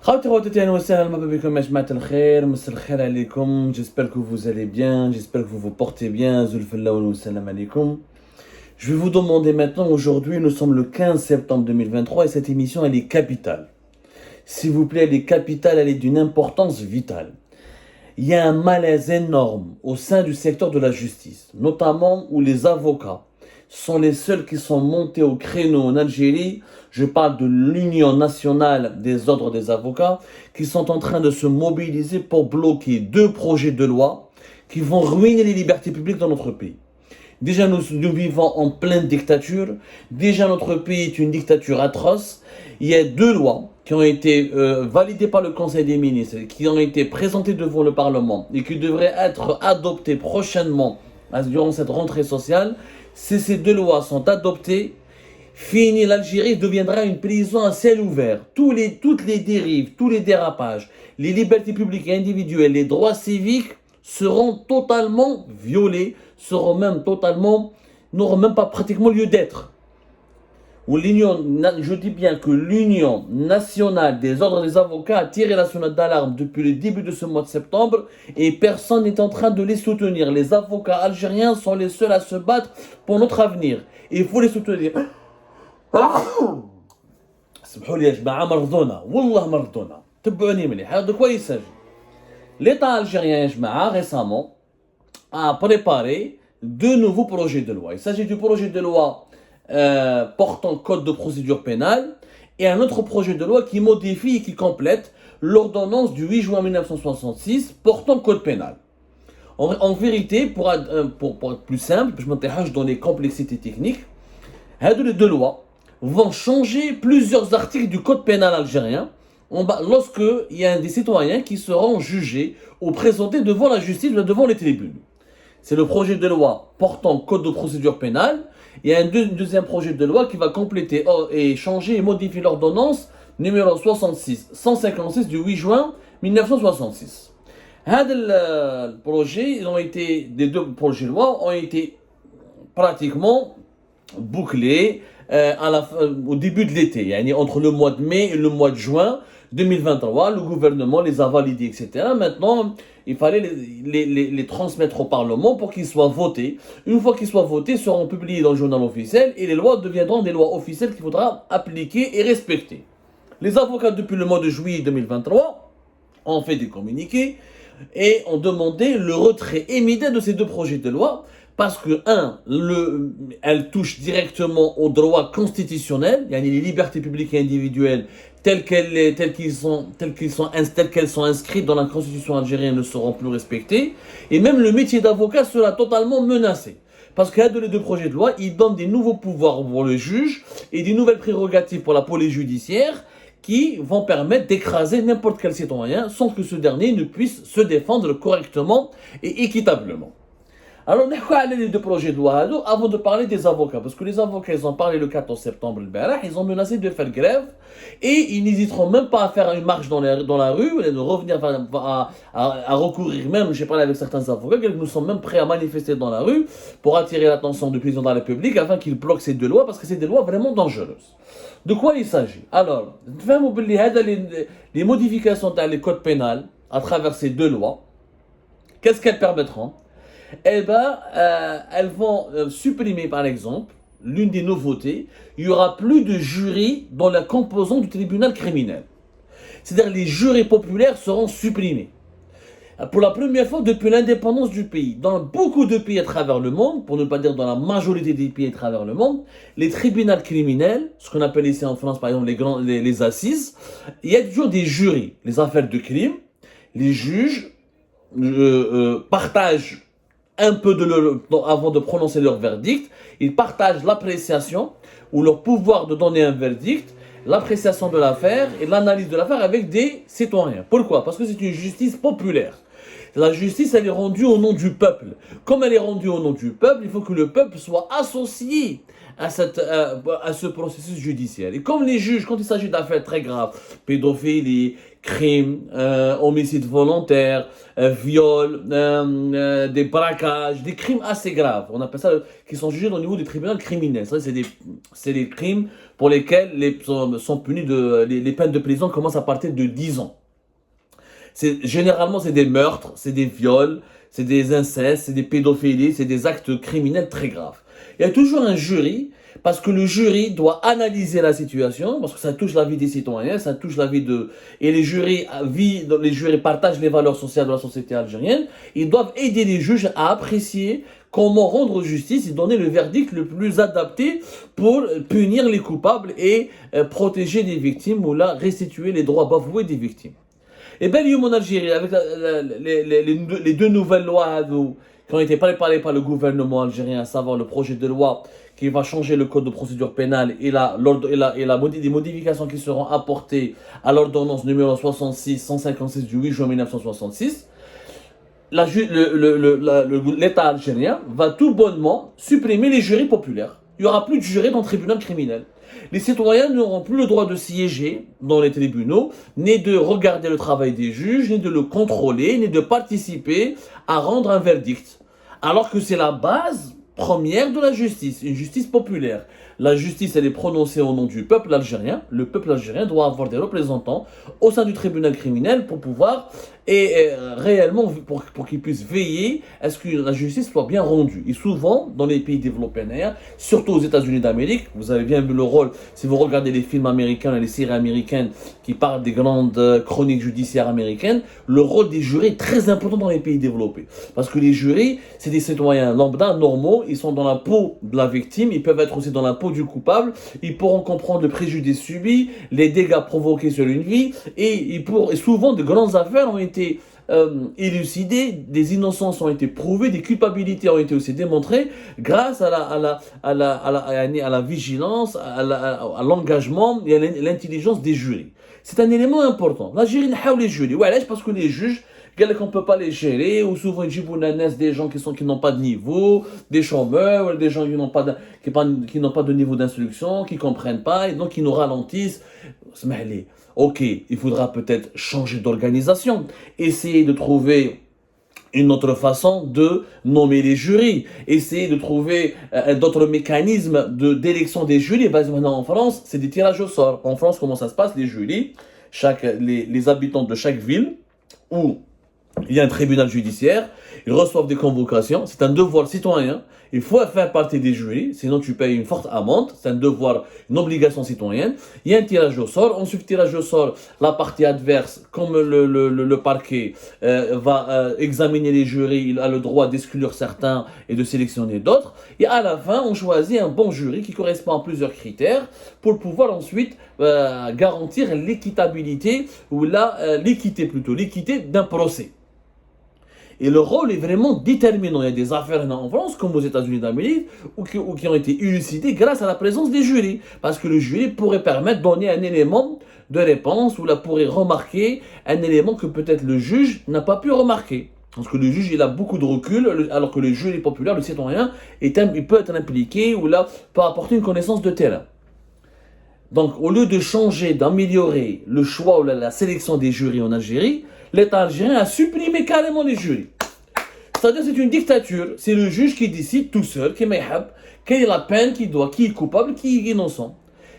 J'espère que vous allez bien, j'espère que vous vous portez bien. Je vais vous demander maintenant, aujourd'hui, nous sommes le 15 septembre 2023 et cette émission, elle est capitale. S'il vous plaît, elle est capitale, elle est d'une importance vitale. Il y a un malaise énorme au sein du secteur de la justice, notamment où les avocats sont les seuls qui sont montés au créneau en Algérie. Je parle de l'Union nationale des ordres des avocats qui sont en train de se mobiliser pour bloquer 2 projets de loi qui vont ruiner les libertés publiques dans notre pays. Déjà, nous vivons en pleine dictature. Déjà, notre pays est une dictature atroce. Il y a 2 lois qui ont été validées par le Conseil des ministres, qui ont été présentées devant le Parlement et qui devraient être adoptées prochainement durant cette rentrée sociale. Si ces 2 lois sont adoptées, fini, l'Algérie deviendra une prison à ciel ouvert. Toutes les dérives, tous les dérapages, les libertés publiques et individuelles, les droits civiques seront totalement violés, n'auront même pas pratiquement lieu d'être. Je dis bien que l'Union nationale des ordres des avocats a tiré la sonnette d'alarme depuis le début de ce mois de septembre et personne n'est en train de les soutenir. Les avocats algériens sont les seuls à se battre pour notre avenir. Et il faut les soutenir. De quoi il s'agit? L'État algérien récemment a préparé 2 nouveaux projets de loi. Il s'agit du projet de loi portant code de procédure pénale et un autre projet de loi qui modifie et qui complète l'ordonnance du 8 juin 1966 portant code pénal. En vérité, pour être plus simple, je m'intéresse dans les complexités techniques, les 2 lois vont changer plusieurs articles du code pénal algérien lorsqu'il y a des citoyens qui seront jugés ou présentés devant la justice ou devant les tribunaux. C'est le projet de loi portant code de procédure pénale. Il y a un deuxième projet de loi qui va compléter et changer et modifier l'ordonnance numéro 156 du 8 juin 1966. Les 2 projets de loi ont été pratiquement bouclés au début de l'été, entre le mois de mai et le mois de juin 2023, le gouvernement les a validés, etc. Maintenant, il fallait les transmettre au Parlement pour qu'ils soient votés. Une fois qu'ils soient votés, ils seront publiés dans le journal officiel et les lois deviendront des lois officielles qu'il faudra appliquer et respecter. Les avocats, depuis le mois de juillet 2023, ont fait des communiqués et ont demandé le retrait immédiat de ces 2 projets de loi parce que, elles touchent directement aux droits constitutionnels, les libertés publiques et individuelles telles qu'elles sont inscrites dans la constitution algérienne ne seront plus respectées, et même le métier d'avocat sera totalement menacé. Parce que les 2 projets de loi, ils donnent des nouveaux pouvoirs pour le juge et des nouvelles prérogatives pour la police judiciaire qui vont permettre d'écraser n'importe quel citoyen sans que ce dernier ne puisse se défendre correctement et équitablement. Alors, on a les 2 projets de loi avant de parler des avocats, parce que les avocats, ils ont parlé le 14 septembre, ils ont menacé de faire grève, et ils n'hésiteront même pas à faire une marche dans la rue, et de revenir à recourir même, j'ai parlé avec certains avocats, qui nous sont même prêts à manifester dans la rue pour attirer l'attention du président de la République afin qu'il bloque ces 2 lois, parce que c'est des lois vraiment dangereuses. De quoi il s'agit? Alors, les modifications dans les codes pénals à travers ces 2 lois, qu'est-ce qu'elles permettront? Elles vont supprimer, par exemple, l'une des nouveautés, il n'y aura plus de jurys dans la composante du tribunal criminel. C'est-à-dire les jurys populaires seront supprimés. Pour la première fois depuis l'indépendance du pays, dans beaucoup de pays à travers le monde, pour ne pas dire dans la majorité des pays à travers le monde, les tribunaux criminels, ce qu'on appelle ici en France par exemple les assises, il y a toujours des jurys. Les affaires de crime, les juges partagent un peu avant de prononcer leur verdict, ils partagent l'appréciation ou leur pouvoir de donner un verdict, l'appréciation de l'affaire et l'analyse de l'affaire avec des citoyens. Pourquoi? Parce que c'est une justice populaire. La justice, elle est rendue au nom du peuple. Comme elle est rendue au nom du peuple, il faut que le peuple soit associé à ce processus judiciaire. Et comme les juges, quand il s'agit d'affaires très graves, pédophilie, crimes, homicides volontaires, viols, des braquages, des crimes assez graves, on appelle ça, qui sont jugés au niveau du tribunal criminel. C'est des crimes pour lesquels sont punis les peines de prison commencent à partir de 10 ans. Généralement, c'est des meurtres, c'est des viols, c'est des incestes, c'est des pédophilies, c'est des actes criminels très graves. Il y a toujours un jury, parce que le jury doit analyser la situation, parce que ça touche la vie des citoyens, ça touche la vie de... Et les jurys partagent les valeurs sociales de la société algérienne. Ils doivent aider les juges à apprécier comment rendre justice et donner le verdict le plus adapté pour punir les coupables et protéger les victimes ou là restituer les droits bafoués des victimes. Et bien, en Algérie, avec les deux nouvelles lois qui ont été préparées par le gouvernement algérien, à savoir le projet de loi qui va changer le code de procédure pénale et les modifications qui seront apportées à l'ordonnance numéro 66-156 du 8 juin 1966, l'État algérien va tout bonnement supprimer les jurys populaires. Il n'y aura plus de jurés dans le tribunal criminel. Les citoyens n'auront plus le droit de siéger dans les tribunaux, ni de regarder le travail des juges, ni de le contrôler, ni de participer à rendre un verdict. Alors que c'est la base première de la justice, une justice populaire. La justice, elle est prononcée au nom du peuple algérien. Le peuple algérien doit avoir des représentants au sein du tribunal criminel pour pouvoir, réellement, pour qu'ils puissent veiller à ce que la justice soit bien rendue. Et souvent, dans les pays développés, surtout aux États-Unis d'Amérique, vous avez bien vu le rôle, si vous regardez les films américains et les séries américaines qui parlent des grandes chroniques judiciaires américaines, le rôle des jurys est très important dans les pays développés. Parce que les jurys, c'est des citoyens lambda, normaux, ils sont dans la peau de la victime, ils peuvent être aussi dans la peau du coupable, ils pourront comprendre le préjudice subi, les dégâts provoqués sur une vie, et souvent de grandes affaires ont été élucidées, des innocences ont été prouvées, des culpabilités ont été aussi démontrées grâce à la vigilance, à l'engagement et à l'intelligence des jurys. C'est un élément important. L'Algérie n'a pas les jurys. Ouais, parce que les juges, qu'on ne peut pas les gérer, ou souvent ils disent des gens qui n'ont pas de niveau, des chômeurs, des gens qui n'ont pas de niveau d'instruction, qui ne comprennent pas, et donc qui nous ralentissent. Ok, il faudra peut-être changer d'organisation, essayer de trouver une autre façon de nommer les jurys, essayer de trouver d'autres mécanismes d'élection des jurys. Maintenant en France, c'est des tirages au sort. En France, comment ça se passe? Les jurys, les habitants de chaque ville, où il y a un tribunal judiciaire, ils reçoivent des convocations, c'est un devoir citoyen, il faut faire partie des jurys, sinon tu payes une forte amende, c'est un devoir, une obligation citoyenne. Il y a un tirage au sort, ensuite tirage au sort, la partie adverse, comme le parquet va examiner les jurys, il a le droit d'exclure certains et de sélectionner d'autres, et à la fin on choisit un bon jury qui correspond à plusieurs critères pour pouvoir ensuite garantir l'équitabilité, ou l'équité d'un procès. Et le rôle est vraiment déterminant. Il y a des affaires en France, comme aux États-Unis d'Amérique, qui ont été élucidées grâce à la présence des jurys. Parce que le jury pourrait permettre de donner un élément de réponse, ou pourrait remarquer un élément que peut-être le juge n'a pas pu remarquer. Parce que le juge, il a beaucoup de recul, alors que le jury populaire, le citoyen, il peut être impliqué, ou peut apporter une connaissance de terrain. Donc, au lieu de changer, d'améliorer le choix ou la sélection des jurys en Algérie, l'État algérien a supprimé carrément les jurys. C'est-à-dire c'est une dictature. C'est le juge qui décide tout seul, quelle est la peine qui est coupable, qui est innocent.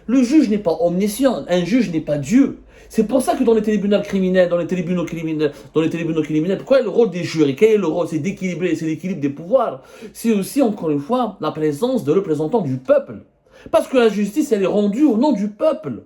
Le juge n'est pas omniscient. Un juge n'est pas Dieu. C'est pour ça que dans les tribunaux criminels, pourquoi est le rôle des jurys? Quel est le rôle? C'est d'équilibrer, c'est l'équilibre des pouvoirs. C'est aussi, encore une fois, la présence de représentants du peuple. Parce que la justice, elle est rendue au nom du peuple.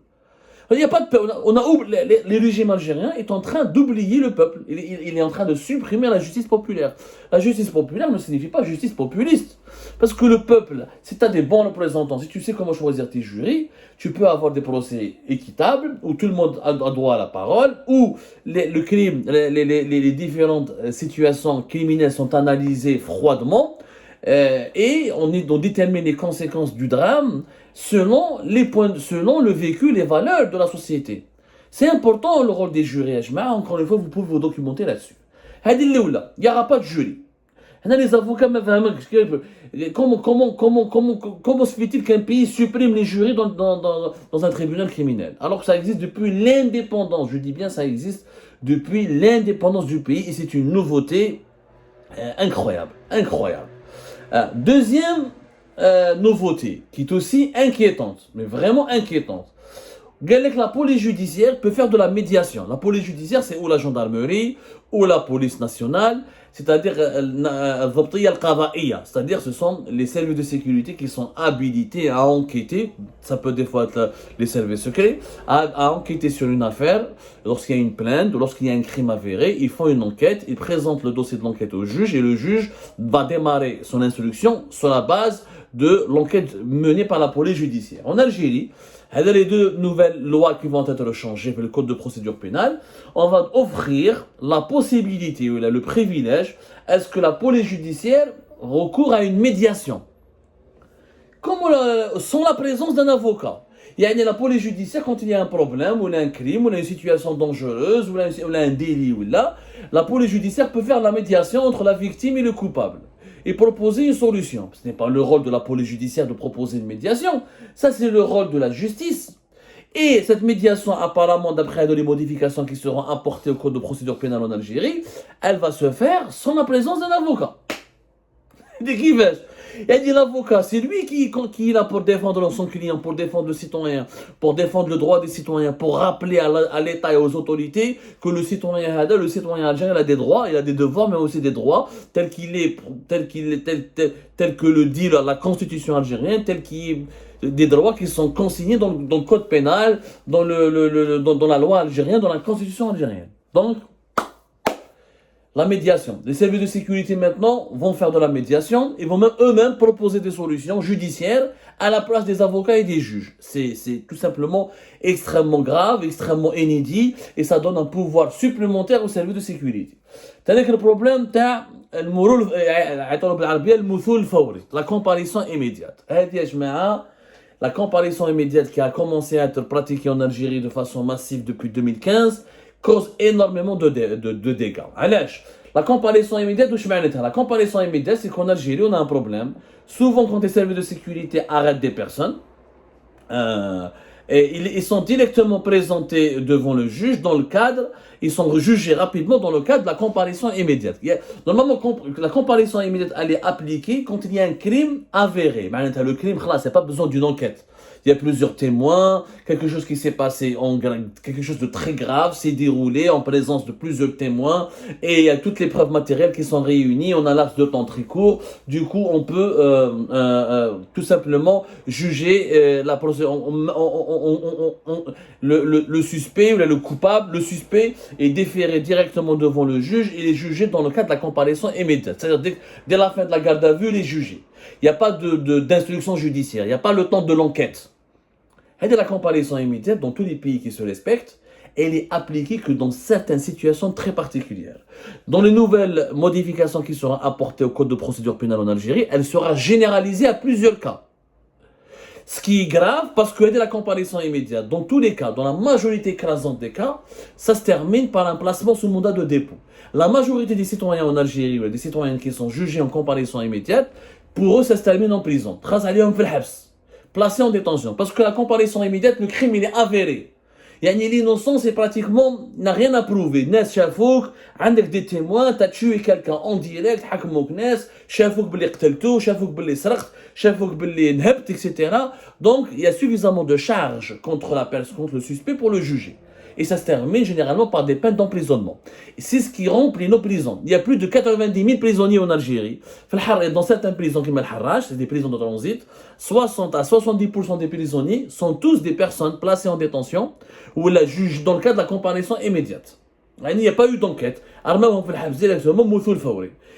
Il n'y a pas de peuple. Le régime algérien est en train d'oublier le peuple. Il est en train de supprimer la justice populaire. La justice populaire ne signifie pas justice populiste. Parce que le peuple, si tu as des bons représentants, si tu sais comment choisir tes jurys, tu peux avoir des procès équitables, où tout le monde a droit à la parole, où le crime, les différentes situations criminelles sont analysées froidement, et on détermine les conséquences du drame selon le vécu, les valeurs de la société. C'est important le rôle des jurys. Encore une fois, vous pouvez vous documenter là-dessus. Il n'y aura pas de jury. Les avocats, comment se fait-il qu'un pays supprime les jurys dans un tribunal criminel, alors que ça existe depuis l'indépendance? Je dis bien, ça existe depuis l'indépendance du pays, et c'est une nouveauté incroyable. Deuxième nouveauté qui est aussi inquiétante, mais vraiment inquiétante. La police judiciaire peut faire de la médiation. La police judiciaire, c'est ou la gendarmerie, ou la police nationale, c'est-à-dire c'est-à-dire ce sont les services de sécurité qui sont habilités à enquêter, ça peut des fois être les services secrets, à enquêter sur une affaire, lorsqu'il y a une plainte, ou lorsqu'il y a un crime avéré, ils font une enquête, ils présentent le dossier de l'enquête au juge, et le juge va démarrer son instruction sur la base de l'enquête menée par la police judiciaire. En Algérie, les deux nouvelles lois qui vont être changées pour le code de procédure pénale, on va offrir la possibilité ou le privilège à ce que la police judiciaire recourt à une médiation. Sans la présence d'un avocat. Il y a la police judiciaire, quand il y a un problème, ou un crime, ou une situation dangereuse, ou un délit, la police judiciaire peut faire la médiation entre la victime et le coupable et proposer une solution. Ce n'est pas le rôle de la police judiciaire de proposer une médiation, ça c'est le rôle de la justice. Et cette médiation, apparemment, d'après les modifications qui seront apportées au code de procédure pénale en Algérie, elle va se faire sans la présence d'un avocat. Il dit l'avocat, c'est lui qui est là pour défendre son client, pour défendre le citoyen, pour défendre le droit des citoyens, pour rappeler à l'État et aux autorités que le citoyen algérien a des droits, il a des devoirs, mais aussi des droits, tel que le dit la constitution algérienne, des droits qui sont consignés dans le code pénal, dans la loi algérienne, dans la constitution algérienne. Donc, la médiation. Les services de sécurité maintenant vont faire de la médiation et vont même eux-mêmes proposer des solutions judiciaires à la place des avocats et des juges. C'est tout simplement extrêmement grave, extrêmement inédit et ça donne un pouvoir supplémentaire aux services de sécurité. C'est-à-dire que le problème, la comparaison immédiate. La comparaison immédiate qui a commencé à être pratiquée en Algérie de façon massive depuis 2015 cause énormément de dégâts. La comparaison immédiate, c'est qu'en Algérie, on a un problème. Souvent, quand les services de sécurité arrêtent des personnes, et ils sont directement présentés devant le juge dans le cadre, ils sont jugés rapidement dans le cadre de la comparaison immédiate. Normalement, la comparaison immédiate, elle est appliquée quand il y a un crime avéré. Le crime, c'est pas besoin d'une enquête. Il y a plusieurs témoins, quelque chose qui s'est passé, quelque chose de très grave s'est déroulé en présence de plusieurs témoins et il y a toutes les preuves matérielles qui sont réunies en un laps de temps très court. Du coup, on peut tout simplement juger la procédure. Le suspect ou le coupable, le suspect est déféré directement devant le juge et est jugé dans le cadre de la comparaison immédiate. C'est-à-dire dès la fin de la garde à vue, il est jugé. Il n'y a pas d'instruction judiciaire, il n'y a pas le temps de l'enquête. La comparaison immédiate dans tous les pays qui se respectent, elle est appliquée que dans certaines situations très particulières. Dans les nouvelles modifications qui seront apportées au code de procédure pénale en Algérie, elle sera généralisée à plusieurs cas. Ce qui est grave parce que la comparaison immédiate, dans tous les cas, dans la majorité écrasante des cas, ça se termine par un placement sous mandat de dépôt. La majorité des citoyens en Algérie, ou des citoyens qui sont jugés en comparaison immédiate, pour eux, ça se termine en prison. Placé en détention. Parce que la comparaison immédiate, le crime, il est avéré. L'innocence est pratiquement, n'a rien à prouver. Nes chafouk, avec des témoins, t'as tué quelqu'un en direct, hakmouk nes, chafouk b'li qteltou, chafouk b'li sraqt, chafouk b'li nhebt, etc. Donc, il y a suffisamment de charges contre la personne, contre le suspect pour le juger. Et ça se termine généralement par des peines d'emprisonnement. C'est ce qui remplit nos prisons. Il y a plus de 90 000 prisonniers en Algérie. Dans certaines prisons qui c'est des prisons de transit, 60 à 70% des prisonniers sont tous des personnes placées en détention où la juge dans le cadre de la comparaison immédiate. Il n'y a pas eu d'enquête.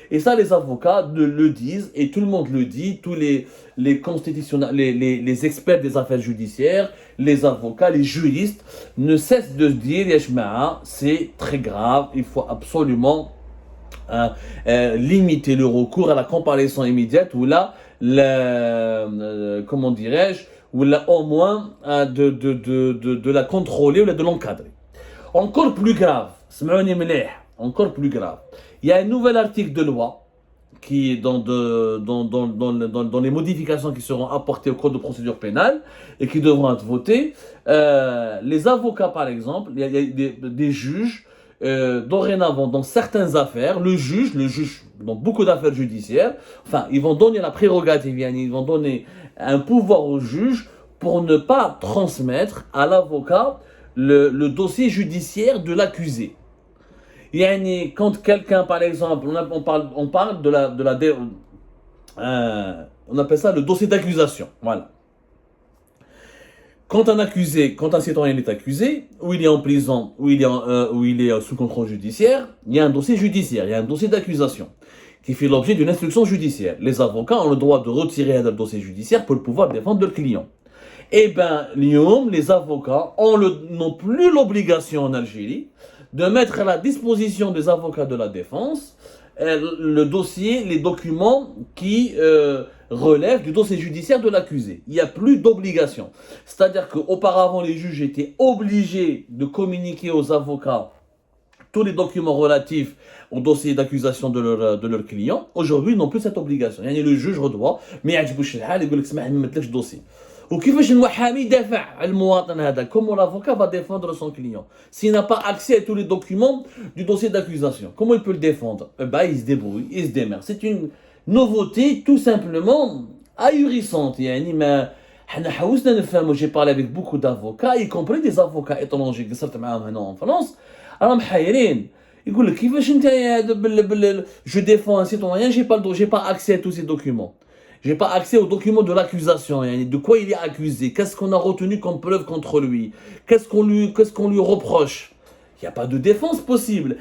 Et ça, les avocats le disent, et tout le monde le dit, tous les experts des affaires judiciaires, les avocats, les juristes, ne cessent de se dire, c'est très grave, il faut absolument limiter le recours à la comparaison immédiate, ou là, comment dirais-je, ou là, au moins de la contrôler ou de l'encadrer. Encore plus grave, encore plus grave. Il y a un nouvel article de loi qui est dans les modifications qui seront apportées au code de procédure pénale et qui devront être votées. Les avocats, par exemple, il y a des juges dorénavant, dans certaines affaires, le juge, dans beaucoup d'affaires judiciaires, enfin, ils vont donner la prérogative, ils vont donner un pouvoir au juge pour ne pas transmettre à l'avocat le dossier judiciaire de l'accusé. Quand quelqu'un, par exemple, on parle on appelle ça le dossier d'accusation. Voilà. Quand un citoyen est accusé, ou il est en prison, ou il est sous contrôle judiciaire, il y a un dossier judiciaire, il y a un dossier d'accusation qui fait l'objet d'une instruction judiciaire. Les avocats ont le droit de retirer le dossier judiciaire pour pouvoir défendre leur client. Eh bien, les avocats n'ont plus l'obligation en Algérie de mettre à la disposition des avocats de la défense le dossier, les documents qui relèvent du dossier judiciaire de l'accusé. Il n'y a plus d'obligation. C'est-à-dire qu'auparavant, les juges étaient obligés de communiquer aux avocats tous les documents relatifs au dossier d'accusation de leur client. Aujourd'hui, ils n'ont plus cette obligation. Le juge redoit, mais il y a dossier. وكيفاش المحامي يدافع على المواطن هذا comment l'avocat va défendre son client s'il n'a pas accès à tous les documents du dossier d'accusation comment il peut le défendre il se débrouille il se démerde c'est une nouveauté tout simplement ahurissante ما حنا حاولنا نفهموا j'ai parlé avec beaucoup d'avocats y compris des avocats étrangers اللي صرت معاهم هنا en France راهم حايرين يقول لك كيفاش انت je défends un citoyen j'ai pas accès à tous ces documents. J'ai pas accès aux documents de l'accusation, de quoi il est accusé, qu'est-ce qu'on a retenu comme preuve contre lui, qu'est-ce qu'on lui reproche. Il n'y a pas de défense possible.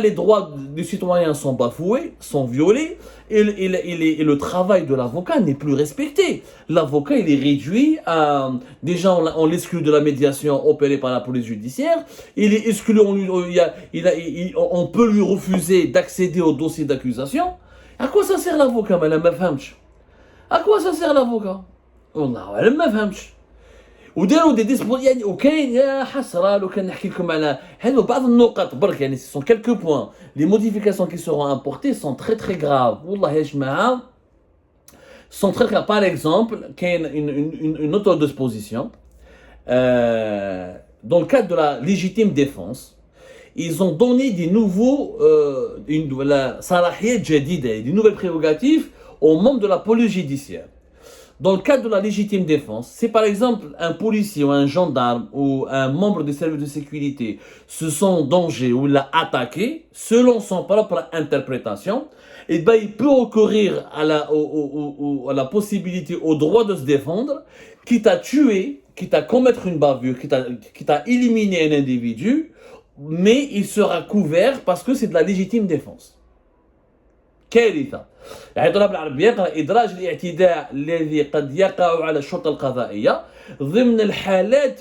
Les droits du citoyen sont bafoués, sont violés, et le travail de l'avocat n'est plus respecté. L'avocat, il est réduit à... Déjà, on l'exclut de la médiation opérée par la police judiciaire, il est exclu, on peut lui refuser d'accéder au dossier d'accusation. À quoi ça sert l'avocat, madame Mafhamch? À quoi ça sert l'avocat والله اعلم ما فهمتش وداروا دي ديسبوزيشن وكاين يا حسره لو كان نحكي لكم على هذو بعض النقط برك ce sont quelques points les modifications qui seront apportées sont très très graves والله يا جماعه sont très graves par exemple كاين une autre disposition dans le cadre de la légitime défense ils ont donné des nouveaux صلاحيات جديده des nouvelles prérogatives aux membres de la police judiciaire. Dans le cadre de la légitime défense, si par exemple un policier ou un gendarme ou un membre des services de sécurité se sent en danger ou l'a attaqué, selon son propre interprétation, il peut recourir à la possibilité, au droit de se défendre, quitte à tuer, quitte à commettre une bavure, quitte à éliminer un individu, mais il sera couvert parce que c'est de la légitime défense. كارثة طلاب العربية يقرأ إدراج الاعتداء الذي قد يقع على الشرطة القضائية ضمن الحالات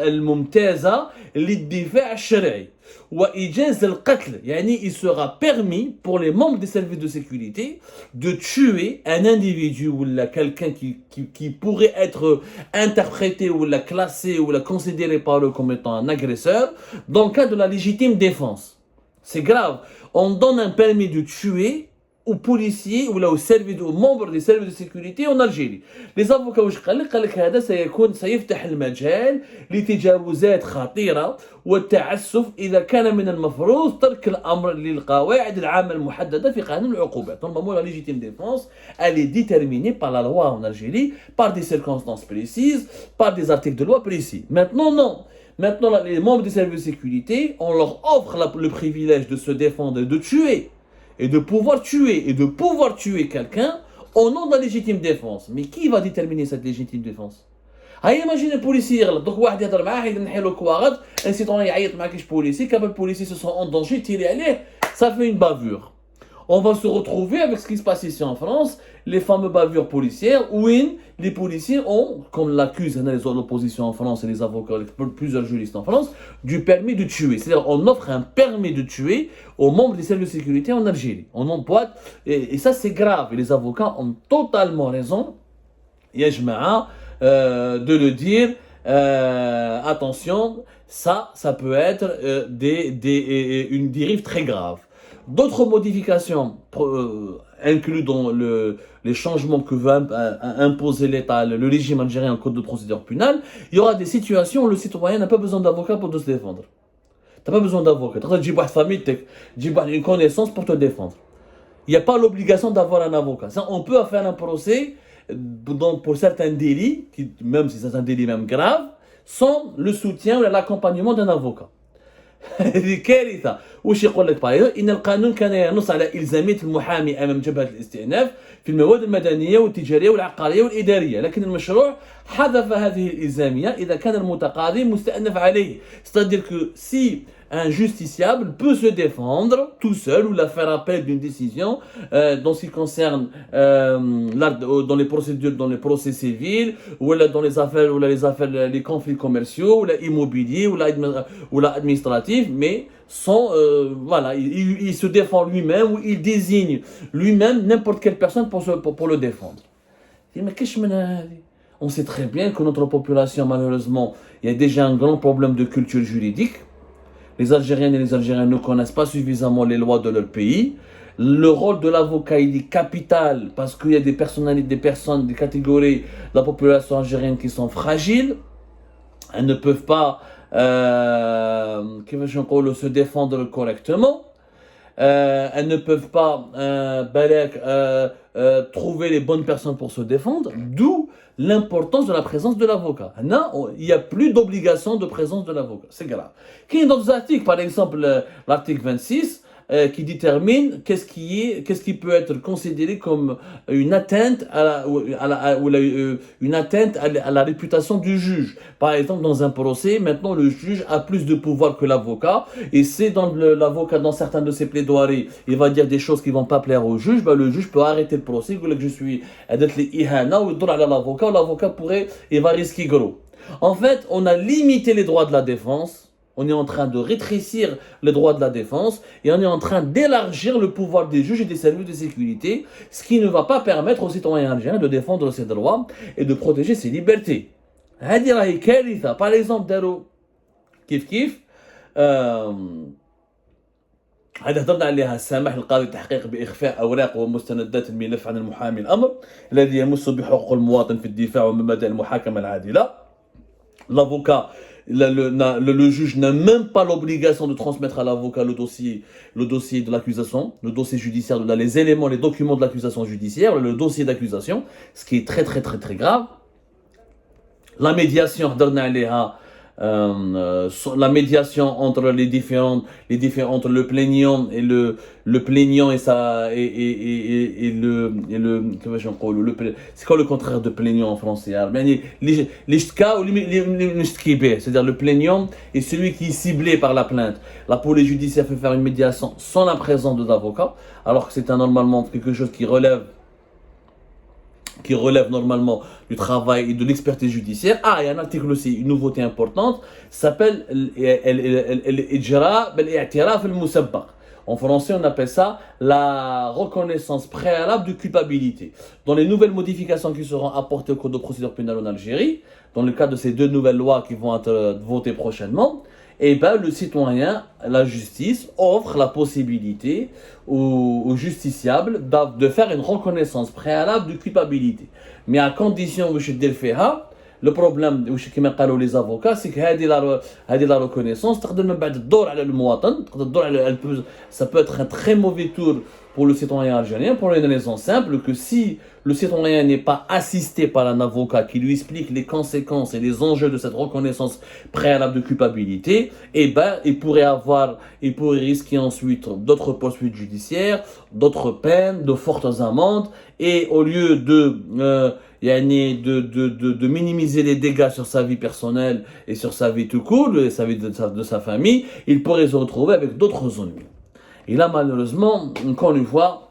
الممتازة للدفاع الشرعي وإيجاز القتل il sera permis pour les membres des services de sécurité de tuer un individu ou quelqu'un qui pourrait être interprété ou classé ou considéré par eux comme étant un agresseur dans le cas de la légitime défense. C'est grave. On donne un permis de tuer aux policiers ou aux membres des services de sécurité en Algérie. Les avocats قال لك هذا سيفتح المجال لتجاوزات خطيرة والتعسف إذا كان من المفروض ترك الأمر للقواعد العامة المحددة في قانون العقوبات. Normalement, la légitime défense, elle est déterminée par la loi en Algérie, par des circonstances précises, par des articles de loi précis. Maintenant, non. Maintenant, les membres des services de sécurité, on leur offre le privilège de se défendre et de tuer. Et de pouvoir tuer quelqu'un au nom de la légitime défense. Mais qui va déterminer cette légitime défense? Imaginez un policier, donc واحد يهضر معاه ينحي له كواغط un citoyen يعيط معاه كاش policier, quand le policier se sent en danger, tirer عليه, ça fait une bavure. On va se retrouver avec ce qui se passe ici en France, les fameuses bavures policières, où les policiers ont, comme l'accusent l'opposition en France et les avocats, plusieurs juristes en France, du permis de tuer. C'est-à-dire on offre un permis de tuer aux membres des services de sécurité en Algérie. On emboîte, et ça c'est grave. Et les avocats ont totalement raison, Yajma'a, de le dire, attention, ça peut être une dérive très grave. D'autres modifications incluses dans les changements que veut imposer l'État, le régime algérien en code de procédure pénale, il y aura des situations où le citoyen n'a pas besoin d'avocat pour se défendre. Tu n'as pas besoin d'avocat. Tu as une famille, tu as une connaissance pour te défendre. Il n'y a pas l'obligation d'avoir un avocat. Ça, on peut faire un procès pour certains délits, même si c'est un délit même grave, sans le soutien ou l'accompagnement d'un avocat. هذه كارثه. واش يقول لك باغ ان القانون كان ينص على الزاميه المحامي امام جبهه الاستئناف في المواد المدنيه والتجاريه والعقاريه والاداريه، لكن المشروع حذف هذه الالزاميه اذا كان المتقاضي مستأنف عليه. C'est-à-dire que si un justiciable peut se défendre tout seul ou la faire appel d'une décision dans ce qui concerne dans les procédures, dans les procès civils ou dans les affaires, les conflits commerciaux ou l'immobilier ou l'administratif, mais sans voilà, il se défend lui-même ou il désigne lui-même n'importe quelle personne pour le défendre. Mais qu'est-ce que on sait très bien que notre population, malheureusement, il y a déjà un grand problème de culture juridique. Les Algériennes et les Algériens ne connaissent pas suffisamment les lois de leur pays. Le rôle de l'avocat, il est capital parce qu'il y a des personnalités, des personnes, des catégories de la population algérienne qui sont fragiles. Elles ne peuvent pas se défendre correctement. Elles ne peuvent pas trouver les bonnes personnes pour se défendre, d'où l'importance de la présence de l'avocat. Non, il n'y a plus d'obligation de présence de l'avocat, c'est grave. Il y a d'autres articles, par exemple l'article 26, qui détermine qu'est-ce qui peut être considéré comme une atteinte une atteinte à la réputation du juge. Par exemple, dans un procès, maintenant le juge a plus de pouvoir que l'avocat, et c'est dans l'avocat, dans certains de ses plaidoiries, il va dire des choses qui vont pas plaire au juge, le juge peut arrêter le procès, il dit que je suis l'avocat il va risquer gros. En fait, on a limité les droits de la défense. On est en train de rétrécir les droits de la défense et on est en train d'élargir le pouvoir des juges et des services de sécurité, ce qui ne va pas permettre aux citoyens algériens de défendre ses droits et de protéger ses libertés. Par exemple, داروا كيف هذا هضرنا عليها السماح للقاضي التحقيق بإخفاء أوراق ومستندات الملف عن المحامي الأمر الذي يمس بحقوق المواطن في الدفاع ومبادئ المحاكمة العادلة. L'avocat, le juge n'a même pas l'obligation de transmettre à l'avocat le dossier de l'accusation, le dossier judiciaire, les éléments, les documents de l'accusation judiciaire, le dossier d'accusation, ce qui est très très très très grave. La médiation, la médiation entre entre le plaignant et le plaignant et c'est quoi le contraire de plaignant en français? C'est-à-dire le plaignant et celui qui est ciblé par la plainte. La police judiciaire fait faire une médiation sans la présence de l'avocat, alors que c'est normalement quelque chose qui relève normalement du travail et de l'expertise judiciaire. Il y a un article aussi, une nouveauté importante, s'appelle l'Ijra bil-i'tiraf al-musabbaq. En français, on appelle ça la reconnaissance préalable de culpabilité. Dans les nouvelles modifications qui seront apportées au Code de procédure pénale en Algérie, dans le cadre de ces deux nouvelles lois qui vont être votées prochainement, le citoyen, la justice, offre la possibilité aux justiciables de faire une reconnaissance préalable de culpabilité. Mais à condition que je le fasse, le problème, comme disent les avocats, c'est que la reconnaissance, ça peut être un très mauvais tour pour le citoyen algérien, pour une raison simple, que si le citoyen n'est pas assisté par un avocat qui lui explique les conséquences et les enjeux de cette reconnaissance préalable de culpabilité, il pourrait risquer ensuite d'autres poursuites judiciaires, d'autres peines, de fortes amendes, et au lieu de minimiser les dégâts sur sa vie personnelle et sur sa vie tout court, et sa vie de sa famille, il pourrait se retrouver avec d'autres ennuis. Et là, malheureusement, encore une fois,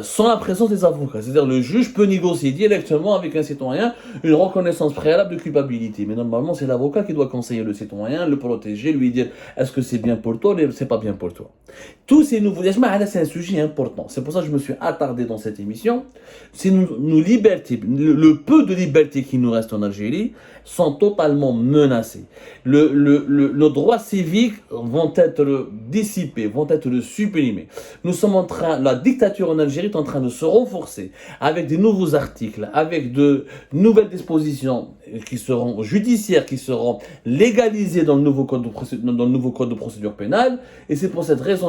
sans la présence des avocats, c'est-à-dire le juge peut négocier directement avec un citoyen une reconnaissance préalable de culpabilité. Mais normalement, c'est l'avocat qui doit conseiller le citoyen, le protéger, lui dire est-ce que c'est bien pour toi ou c'est pas bien pour toi. Tous ces nouveaux... C'est un sujet important. C'est pour ça que je me suis attardé dans cette émission. C'est nos libertés, le peu de libertés qui nous restent en Algérie sont totalement menacés. Nos droits civiques vont être dissipés, vont être supprimés. Nous sommes en train, la dictature en Algérie est en train de se renforcer avec des nouveaux articles, avec de nouvelles dispositions qui seront judiciaires, qui seront légalisés dans le nouveau code de procédure pénale. Et c'est pour cette raison,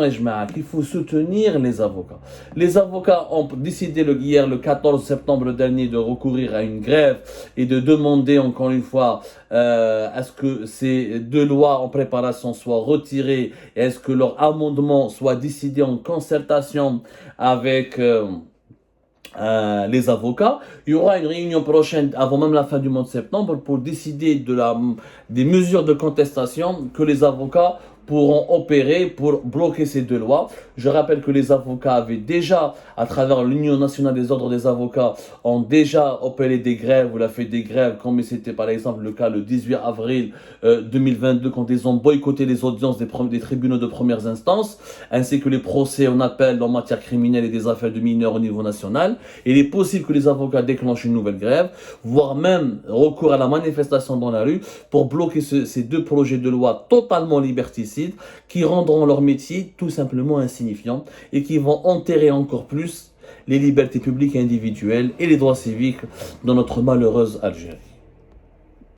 qu'il faut soutenir les avocats. Les avocats ont décidé hier, le 14 septembre dernier, de recourir à une grève et de demander encore une fois à ce que ces deux lois en préparation soient retirées et à ce que leur amendement soit décidé en concertation avec les avocats. Il y aura une réunion prochaine avant même la fin du mois de septembre pour décider des mesures de contestation que les avocats pourront opérer pour bloquer ces deux lois. Je rappelle que les avocats avaient déjà, à travers l'Union nationale des ordres des avocats, ont déjà opéré des grèves ou l'a fait des grèves, comme c'était par exemple le cas le 18 avril 2022, quand ils ont boycotté les audiences des tribunaux de première instance, ainsi que les procès en appel en matière criminelle et des affaires de mineurs au niveau national. Il est possible que les avocats déclenchent une nouvelle grève, voire même recours à la manifestation dans la rue pour bloquer ces deux projets de loi totalement liberticides, qui rendront leur métier tout simplement insignifiant et qui vont enterrer encore plus les libertés publiques et individuelles et les droits civiques dans notre malheureuse Algérie.